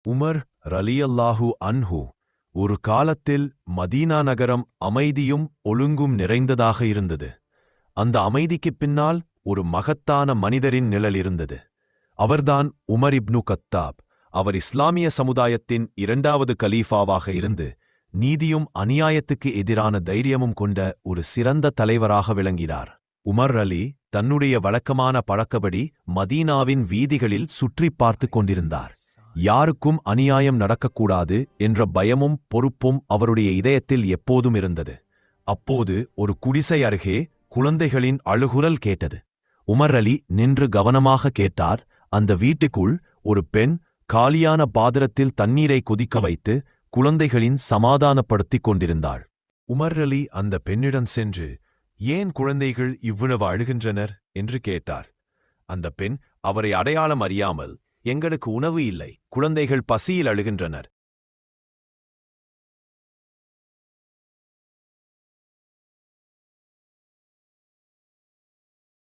Umar ரலியல்லாஹு அன்ஹு ஒரு காலத்தில் மதீனா நகரம் அமைதியும் ஒழுங்கும் நிறைந்ததாக இருந்தது. அந்த அமைதிக்குப் பின்னால் ஒரு மகத்தான மனிதரின் நிழல் இருந்தது. அவர்தான் உமர் இப்னு கத்தாப். அவர் இஸ்லாமிய சமுதாயத்தின் இரண்டாவது கலீஃபாவாக இருந்து நீதியும் அநியாயத்துக்கு எதிரான தைரியமும் கொண்ட ஒரு சிறந்த தலைவராக விளங்கினார். உமர் அலி தன்னுடைய வழக்கமான பழக்கப்படி மதீனாவின் வீதிகளில் சுற்றிப் பார்த்துக் கொண்டிருந்தார். யாருக்கும் அநியாயம் நடக்கக்கூடாது என்ற பயமும் பொறுப்பும் அவருடைய இதயத்தில் எப்போதும் இருந்தது. அப்போது ஒரு குடிசை அருகே குழந்தைகளின் அழுகுரல் கேட்டது. உமர் அலி நின்று கவனமாக கேட்டார். அந்த வீட்டுக்குள் ஒரு பெண் காலியான பாத்திரத்தில் தண்ணீரை கொதிக்க வைத்து குழந்தைகளின் சமாதானப்படுத்திக் கொண்டிருந்தாள். உமர் அலி அந்த பெண்ணிடம் சென்று, ஏன் குழந்தைகள் இவ்வளவு அழுகின்றனர் என்று கேட்டார். அந்த பெண் அவரை அடையாளம் அறியாமல், எங்களுக்கு உணவு இல்லை, குழந்தைகள் பசியில் அழுகின்றனர்